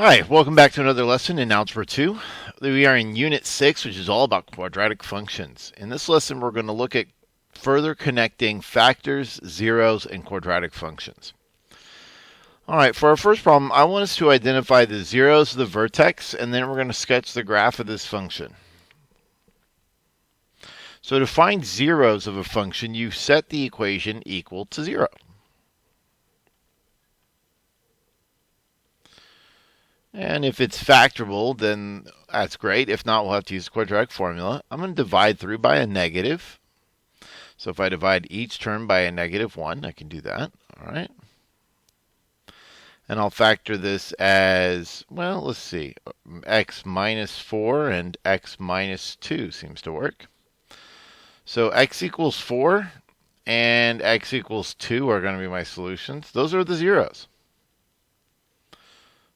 Hi, welcome back to another lesson in Algebra 2. We are in Unit 6, which is all about quadratic functions. In this lesson, we're going to look at further connecting factors, zeros, and quadratic functions. All right, for our first problem, I want us to identify the zeros of the vertex, and then we're going to sketch the graph of this function. So to find zeros of a function, you set the equation equal to 0. And if it's factorable, then that's great. If not, we'll have to use the quadratic formula. I'm going to divide through by a negative. So if I divide each term by a -1, I can do that. All right. And I'll factor this as, well, let's see, x minus 4 and x minus 2 seems to work. So x equals 4 and x equals 2 are going to be my solutions. Those are the zeros.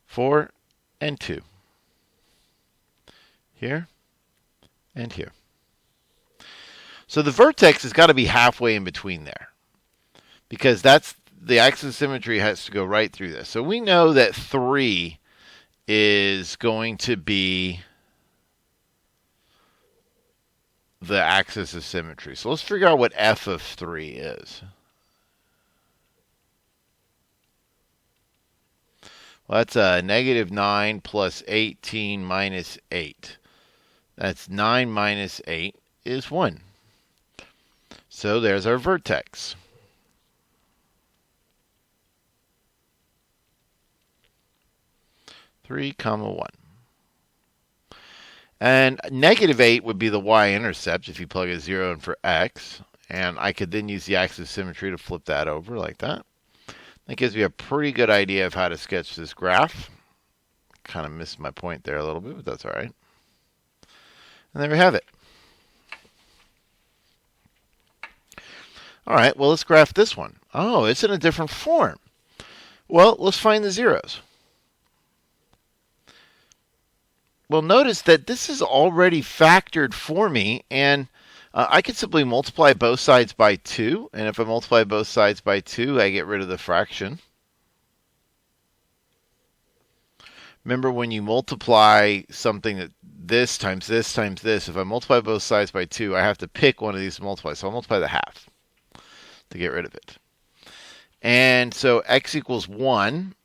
4 and 2. Here and here. So the vertex has got to be halfway in between there, because that's the axis of symmetry has to go right through this. So we know that 3 is going to be the axis of symmetry. So let's figure out what f of 3 is. Well, that's -9 plus 18 minus 8. That's 9 minus 8 is 1. So there's our vertex. Three, 1. And -8 would be the y-intercept if you plug a 0 in for x. And I could then use the axis of symmetry to flip that over like that. That gives me a pretty good idea of how to sketch this graph. Kind of missed my point there a little bit, but that's all right. And there we have it. All right, well, let's graph this one. Oh, it's in a different form. Well, let's find the zeros. Well, notice that this is already factored for me, and I could simply multiply both sides by 2, and if I multiply both sides by 2, I get rid of the fraction. Remember, when you multiply something that this times this times this, if I multiply both sides by 2, I have to pick one of these to multiply. So I'll multiply the half to get rid of it. And so x equals 1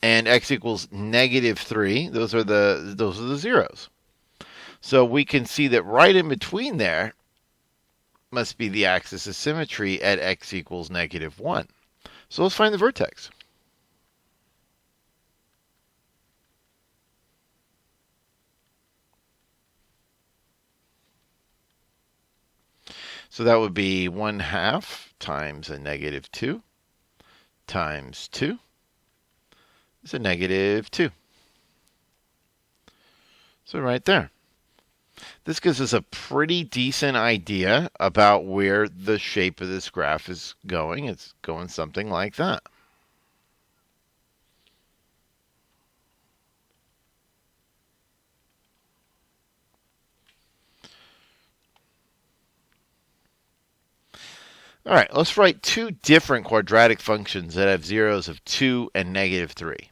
and x equals -3. Those are the zeros. So we can see that right in between there must be the axis of symmetry at x equals -1. So let's find the vertex. So that would be 1/2 times a -2 times 2 is a -2. So right there. This gives us a pretty decent idea about where the shape of this graph is going. It's going something like that. All right, let's write two different quadratic functions that have zeros of 2 and -3.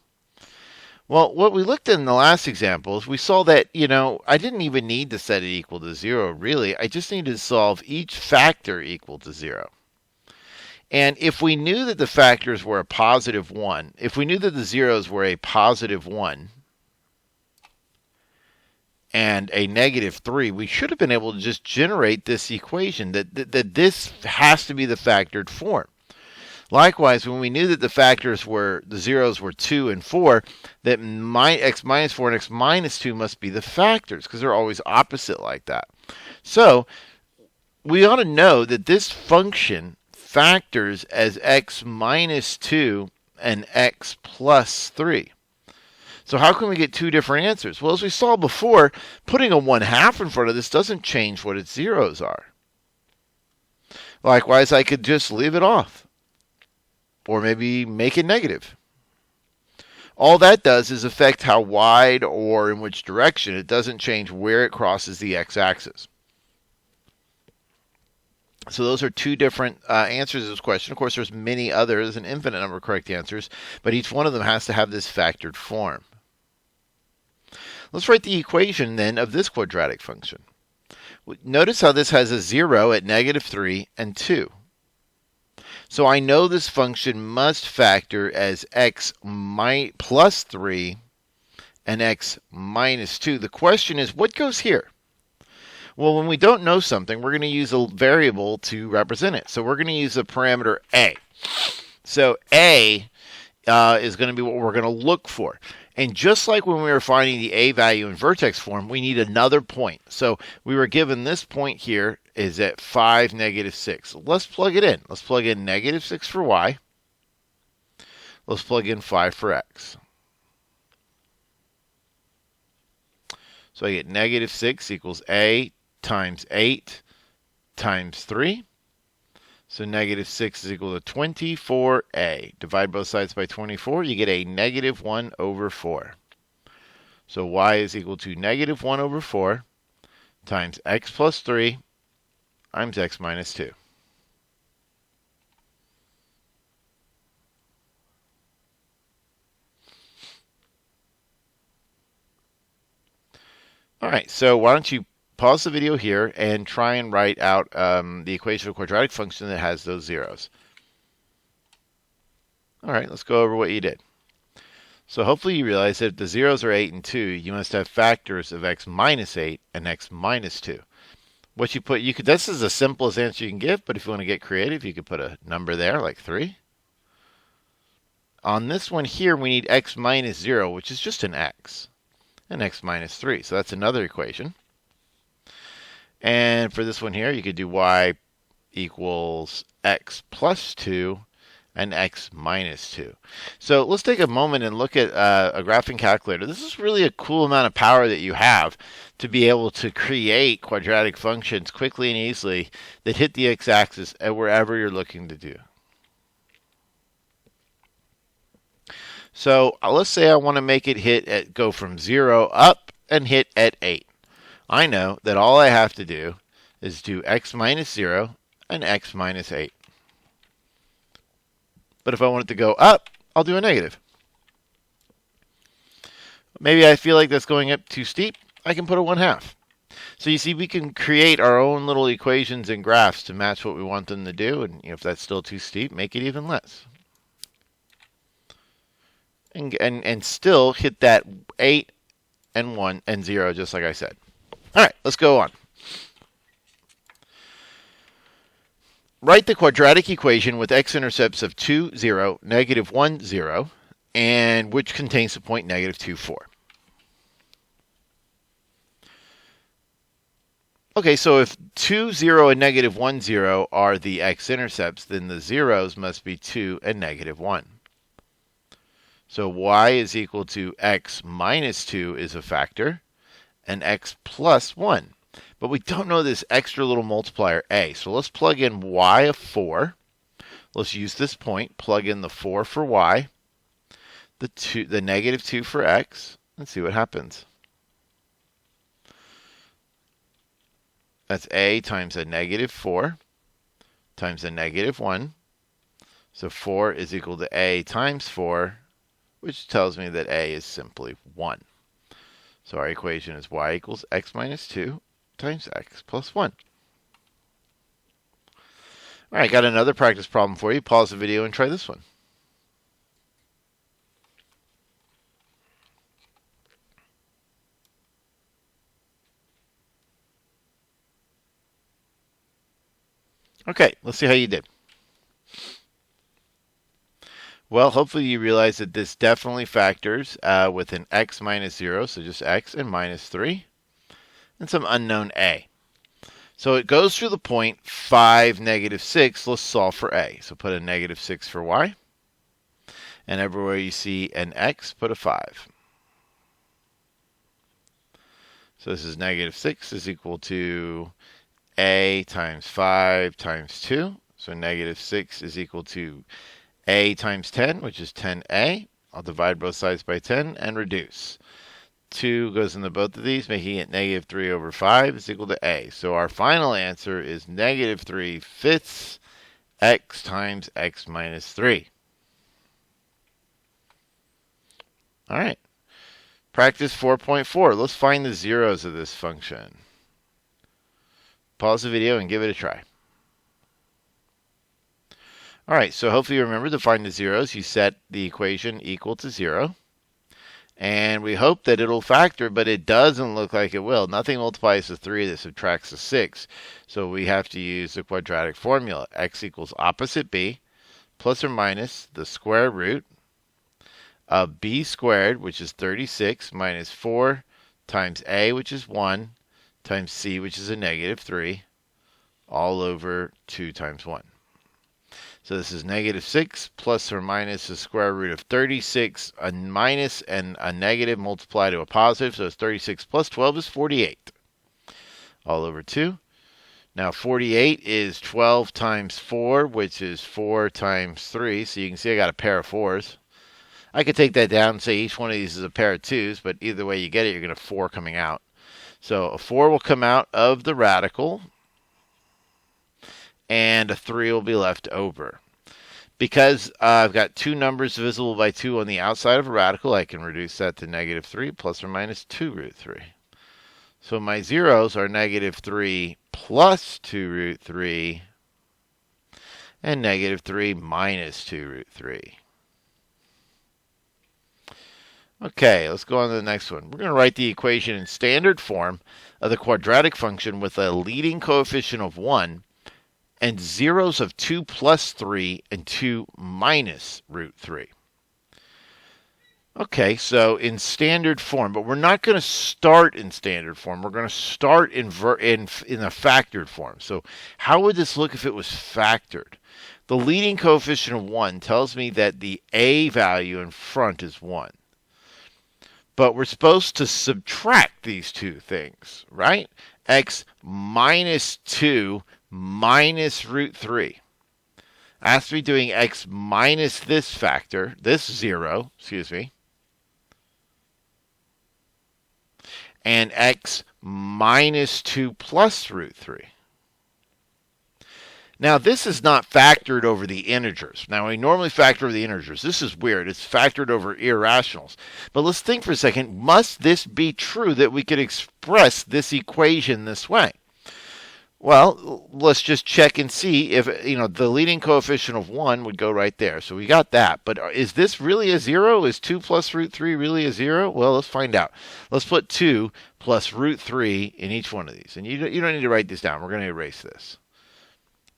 Well, what we looked at in the last example is we saw that, I didn't even need to set it equal to 0, really. I just needed to solve each factor equal to 0. And if we knew that the factors were a +1, if we knew that the zeros were a +1 and a -3, we should have been able to just generate this equation, that this has to be the factored form. Likewise, when we knew that the zeros were 2 and 4, that x minus 4 and x minus 2 must be the factors, because they're always opposite like that. So we ought to know that this function factors as x minus 2 and x plus 3. So how can we get two different answers? Well, as we saw before, putting a 1/2 in front of this doesn't change what its zeros are. Likewise, I could just leave it off, or maybe make it negative. All that does is affect how wide or in which direction. It doesn't change where it crosses the x-axis. So those are two different answers to this question. Of course, there's many others, an infinite number of correct answers, but each one of them has to have this factored form. Let's write the equation then of this quadratic function. Notice how this has a 0 at -3 and 2. So I know this function must factor as x plus 3 and x minus 2. The question is, what goes here? Well, when we don't know something, we're going to use a variable to represent it. So we're going to use the parameter a. So a is going to be what we're going to look for. And just like when we were finding the a value in vertex form, we need another point. So we were given this point here is at 5, -6. Let's plug it in. Let's plug in -6 for y. Let's plug in 5 for x. So I get -6 equals a times 8 times 3. So -6 is equal to 24a. Divide both sides by 24, you get a -1/4. So y is equal to -1/4 times x plus 3 times x minus 2. All right, so why don't you pause the video here and try and write out the equation of a quadratic function that has those zeros. All right, let's go over what you did. So hopefully you realize that if the zeros are 8 and 2, you must have factors of x minus 8 and x minus 2. What you put, this is the simplest answer you can give, but if you want to get creative, you could put a number there like 3. On this one here, we need x minus 0, which is just an x, and x minus 3. So that's another equation. And for this one here, you could do y equals x plus 2 and x minus 2. So let's take a moment and look at a graphing calculator. This is really a cool amount of power that you have to be able to create quadratic functions quickly and easily that hit the x-axis at wherever you're looking to do. So let's say I want to make it go from 0 up and hit at 8. I know that all I have to do is do x minus 0 and x minus 8. But if I want it to go up, I'll do a negative. Maybe I feel like that's going up too steep. I can put a 1/2. So you see, we can create our own little equations and graphs to match what we want them to do. And if that's still too steep, make it even less. And still hit that 8 and 1 and 0, just like I said. All right, let's go on. Write the quadratic equation with x-intercepts of 2, 0, -1, 0, and which contains the point -2, 4. Okay, so if 2, 0, and -1, 0 are the x-intercepts, then the zeros must be 2 and -1. So y is equal to x minus 2 is a factor, and x plus 1. But we don't know this extra little multiplier a. So let's plug in y of 4. Let's use this point, plug in the 4 for y, the -2 for x, and see what happens. That's a times a -4 times a -1. So 4 is equal to a times 4, which tells me that a is simply 1. So our equation is y equals x minus 2 times x plus 1. All right, got another practice problem for you. Pause the video and try this one. Okay, let's see how you did. Well, hopefully you realize that this definitely factors with an x minus 0, so just x, and minus 3, and some unknown a. So it goes through the point 5, -6. Let's solve for a. So put a -6 for y. And everywhere you see an x, put a 5. So this is -6 is equal to a times 5 times 2. So -6 is equal to a times 10, which is 10a. I'll divide both sides by 10 and reduce. 2 goes into both of these, making it -3/5 is equal to a. So our final answer is -3/5 x times x minus 3. All right. Practice 4.4. Let's find the zeros of this function. Pause the video and give it a try. All right, so hopefully you remember to find the zeros, you set the equation equal to 0. And we hope that it'll factor, but it doesn't look like it will. Nothing multiplies to 3 that subtracts to 6. So we have to use the quadratic formula. X equals opposite b plus or minus the square root of b squared, which is 36, minus 4 times a, which is 1, times c, which is a negative 3, all over 2 times 1. So this is negative 6 plus or minus the square root of 36, a minus and a negative multiply to a positive. So it's 36 plus 12 is 48, all over 2. Now 48 is 12 times 4, which is 4 times 3. So you can see I got a pair of 4s. I could take that down and say each one of these is a pair of 2s, but either way you get it, you're going to have 4 coming out. So a 4 will come out of the radical, and a 3 will be left over. Because I've got two numbers divisible by 2 on the outside of a radical, I can reduce that to negative 3 plus or minus 2 root 3. So my zeros are negative 3 plus 2 root 3 and negative 3 minus 2 root 3. Okay, let's go on to the next one. We're going to write the equation in standard form of the quadratic function with a leading coefficient of 1 and zeros of 2 plus 3 and 2 minus root 3. Okay, so in standard form, but we're not going to start in standard form. We're going to start in a factored form. So how would this look if it was factored? The leading coefficient of 1 tells me that the a value in front is 1. But we're supposed to subtract these two things, right? X minus 2 minus root 3. I have to be doing x minus this factor, this 0, and x minus 2 plus root 3. Now, this is not factored over the integers. Now, we normally factor over the integers. This is weird. It's factored over irrationals. But let's think for a second. Must this be true that we could express this equation this way? Well, let's just check and see if, the leading coefficient of 1 would go right there. So we got that. But is this really a 0? Is 2 plus root 3 really a 0? Well, let's find out. Let's put 2 plus root 3 in each one of these. And you don't need to write this down. We're going to erase this.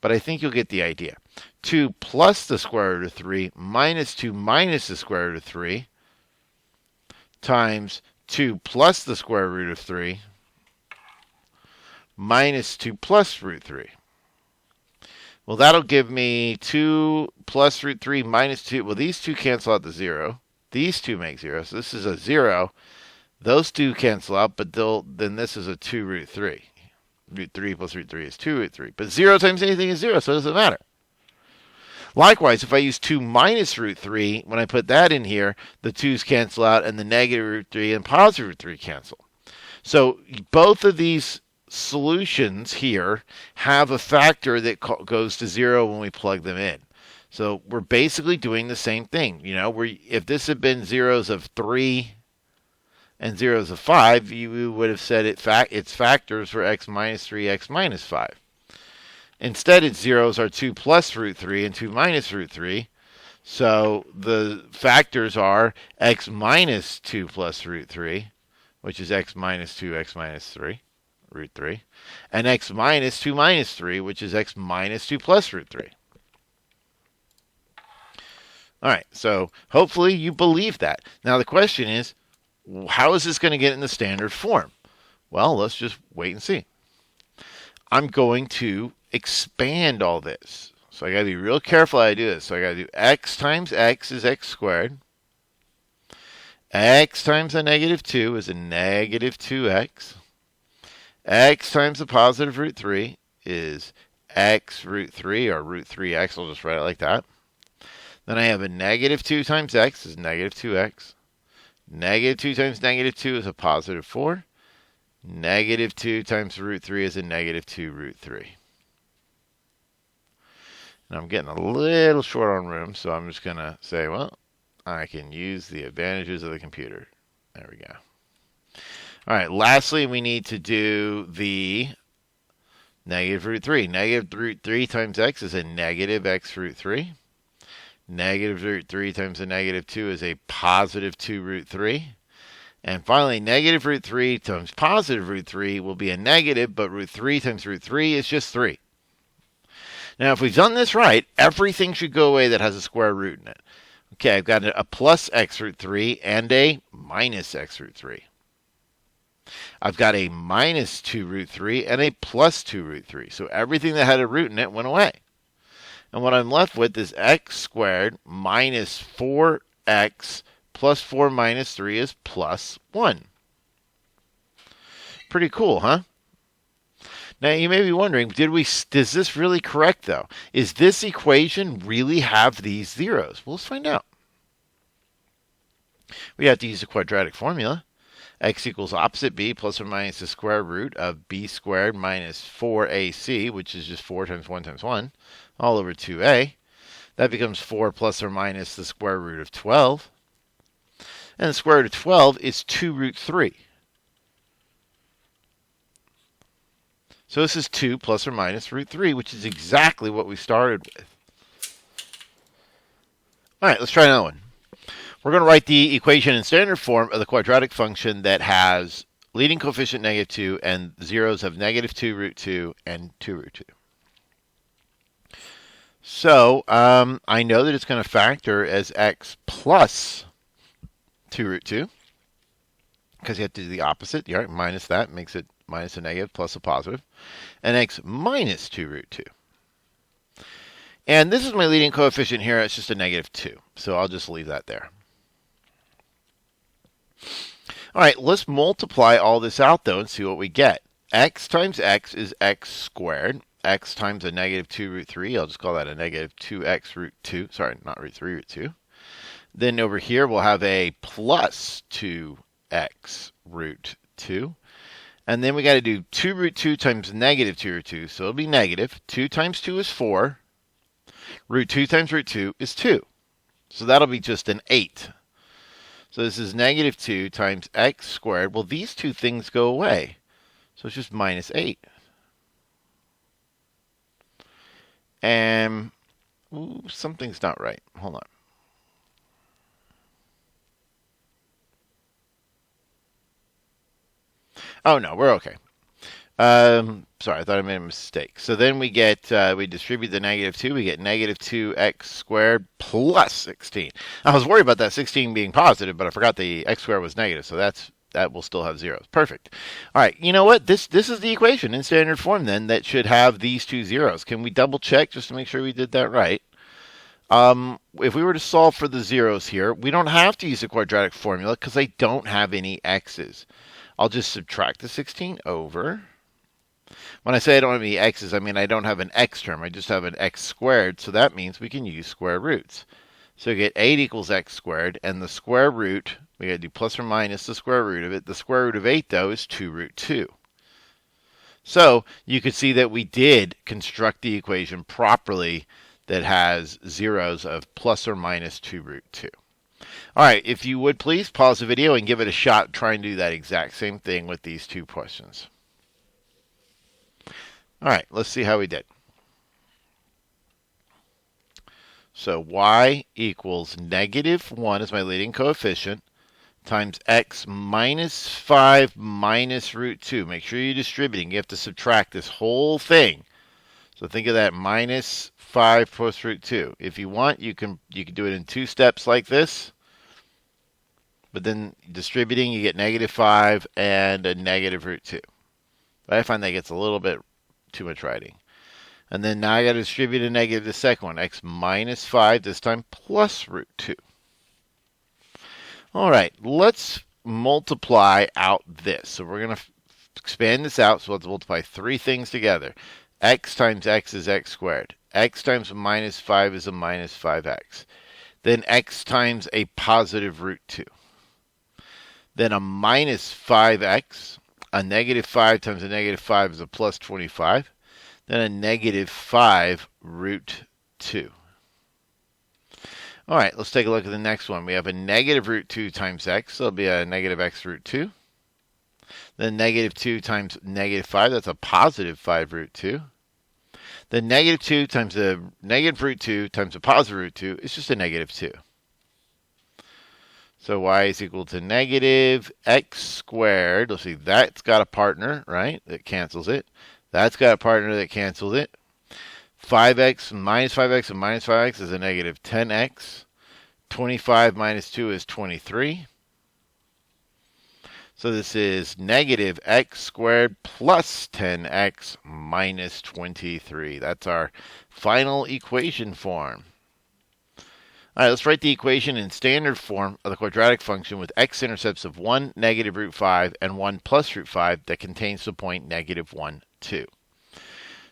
But I think you'll get the idea. 2 plus the square root of 3 minus 2 minus the square root of 3 times 2 plus the square root of 3 minus 2 plus root 3. Well, that'll give me 2 plus root 3 minus 2. Well, these two cancel out the 0. These two make 0. So this is a 0. Those two cancel out, but then this is a 2 root 3. Root 3 plus root 3 is 2 root 3. But 0 times anything is 0, so it doesn't matter. Likewise, if I use 2 minus root 3, when I put that in here, the 2's cancel out, and the negative root 3 and positive root 3 cancel. So both of these solutions here have a factor that goes to 0 when we plug them in. So we're basically doing the same thing. If this had been zeros of 3 and zeros of 5, you would have said its factors were x minus 3, x minus 5. Instead, its zeros are 2 plus root 3 and 2 minus root 3. So the factors are x minus 2 plus root 3, which is x minus 2, x minus 3, root 3, and x minus 2 minus 3, which is x minus 2 plus root 3. All right, so hopefully you believe that. Now the question is, how is this going to get in the standard form? Well, let's just wait and see. I'm going to expand all this. So I got to be real careful how I do this. So I got to do x times x is x squared. X times a negative 2 is a negative 2x. X times the positive root 3 is x root 3, or root 3x. I'll just write it like that. Then I have a negative 2 times x is negative 2x. Negative 2 times negative 2 is a positive 4. Negative 2 times root 3 is a negative 2 root 3. And I'm getting a little short on room, so I'm just going to say, well, I can use the advantages of the computer. There we go. All right, lastly, we need to do the negative root 3. Negative root 3 times x is a negative x root 3. Negative root 3 times a negative 2 is a positive 2 root 3. And finally, negative root 3 times positive root 3 will be a negative, but root 3 times root 3 is just 3. Now, if we've done this right, everything should go away that has a square root in it. Okay, I've got a plus x root 3 and a minus x root 3. I've got a minus 2 root 3 and a plus 2 root 3. So everything that had a root in it went away. And what I'm left with is x squared minus 4x plus 4 minus 3 is plus 1. Pretty cool, huh? Now, you may be wondering, does this really correct, though? Is this equation really have these zeros? Well, let's find out. We have to use the quadratic formula. X equals opposite b plus or minus the square root of b squared minus 4ac, which is just 4 times 1 times 1, all over 2a. That becomes 4 plus or minus the square root of 12. And the square root of 12 is 2 root 3. So this is 2 plus or minus root 3, which is exactly what we started with. All right, let's try another one. We're going to write the equation in standard form of the quadratic function that has leading coefficient negative 2 and zeros of negative 2 root 2 and 2 root 2. So I know that it's going to factor as x plus 2 root 2 because you have to do the opposite. Right? Minus that makes it minus a negative plus a positive. And x minus 2 root 2. And this is my leading coefficient here. It's just a negative 2. So I'll just leave that there. All right, let's multiply all this out, though, and see what we get. X times x is x squared. X times a negative 2 root 3. I'll just call that a negative 2x root 2. Sorry, not root 3, root 2. Then over here, we'll have a plus 2x root 2. And then we got to do 2 root 2 times negative 2 root 2. So it'll be negative. 2 times 2 is 4. Root 2 times root 2 is 2. So that'll be just an 8. So this is negative 2 times x squared. Well, these two things go away. So it's just minus 8. And something's not right. Hold on. Oh, no, we're okay. Sorry, I thought I made a mistake. So then we get, we distribute the negative 2. We get negative 2x squared plus 16. I was worried about that 16 being positive, but I forgot the x squared was negative. So that will still have zeros. Perfect. All right, you know what? This is the equation in standard form then that should have these two zeros. Can we double check just to make sure we did that right? If we were to solve for the zeros here, we don't have to use the quadratic formula because I don't have any x's. I'll just subtract the 16 over. When I say I don't have any x's, I mean I don't have an x term. I just have an x squared, so that means we can use square roots. So we get 8 equals x squared, and the square root, we got to do plus or minus the square root of it. The square root of 8, though, is 2 root 2. So you could see that we did construct the equation properly that has zeros of plus or minus 2 root 2. All right, if you would please pause the video and give it a shot. Try and do that exact same thing with these two questions. All right, let's see how we did. So y equals negative 1 is my leading coefficient times x minus 5 minus root 2. Make sure you're distributing. You have to subtract this whole thing. So think of that minus 5 plus root 2. If you want, you can do it in 2 steps like this. But then distributing, you get negative 5 and a negative root 2. But I find that gets a little bit too much writing. And then now I got to distribute a negative the second one. X minus 5, this time plus root 2. All right, let's multiply out this. So we're going to expand this out. So let's multiply 3 things together. X times x is x squared. X times a minus 5 is a minus 5x. Then x times a positive root 2. Then a minus 5x. A negative 5 times a negative 5 is a plus 25. Then a negative 5 root 2. All right, let's take a look at the next one. We have a negative root 2 times x, so it'll be a negative x root 2. Then negative 2 times negative 5, that's a positive 5 root 2. Then negative 2 times a negative root 2 times a positive root 2 is just a negative 2. So y is equal to negative x squared. Let's see, that's got a partner, right, that cancels it. That's got a partner that cancels it. 5x minus 5x and minus 5x is a negative 10x. 25 minus 2 is 23. So this is negative x squared plus 10x minus 23. That's our final equation form. All right, let's write the equation in standard form of the quadratic function with x-intercepts of 1, negative root 5, and 1 plus root 5 that contains the point negative 1, 2.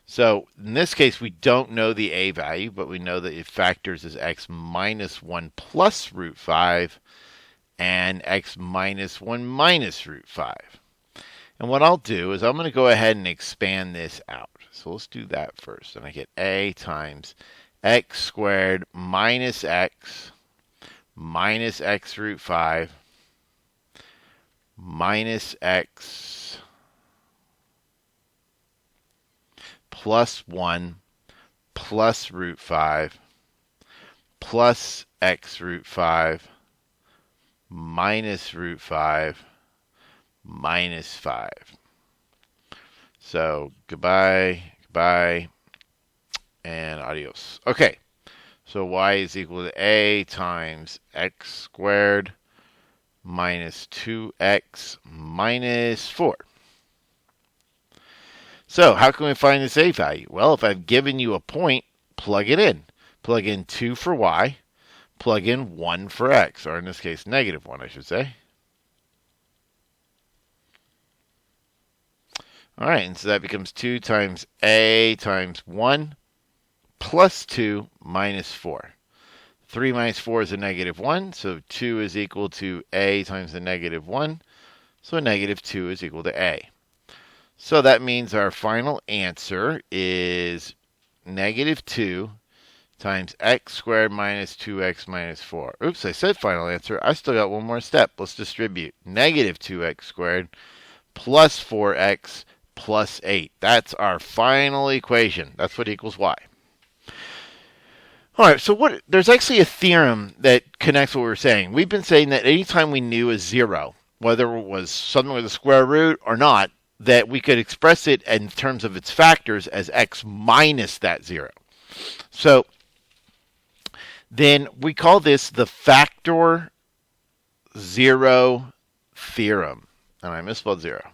So in this case, we don't know the a value, but we know that it factors as x minus 1 plus root 5 and x minus 1 minus root 5. And what I'll do is I'm going to go ahead and expand this out. So let's do that first. And I get a times x squared minus x root 5 minus x plus 1 plus root 5 plus x root 5 minus root 5 minus 5. So goodbye, goodbye, and adios. Okay, so y is equal to a times x squared minus 2x minus 4. So how can we find this a value? Well, if I've given you a point, plug it in. Plug in 2 for y, plug in 1 for x, or in this case, negative 1, I should say. All right, and so that becomes 2 times a times 1 plus 2 minus 4. 3 minus 4 is a negative 1, so 2 is equal to a times the negative 1, so negative 2 is equal to a. So that means our final answer is negative 2 times x squared minus 2x minus 4. Oops, I said final answer. I still got one more step. Let's distribute. Negative 2x squared plus 4x plus 8. That's our final equation. That's what equals y. All right, so there's actually a theorem that connects what we were saying. We've been saying that anytime we knew a zero, whether it was something with a square root or not, that we could express it in terms of its factors as x minus that zero. So then we call this the factor zero theorem. And I misspelled zero.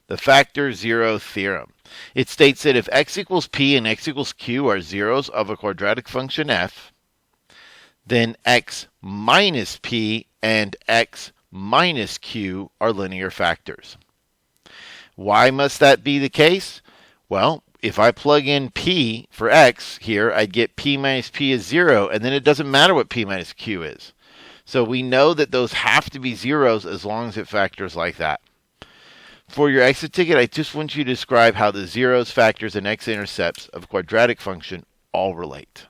The factor zero theorem. It states that if x equals p and x equals q are zeros of a quadratic function f, then x minus p and x minus q are linear factors. Why must that be the case? Well, if I plug in p for x here, I'd get p minus p is 0, and then it doesn't matter what p minus q is. So we know that those have to be zeros as long as it factors like that. For your exit ticket, I just want you to describe how the zeros, factors, and x-intercepts of a quadratic function all relate.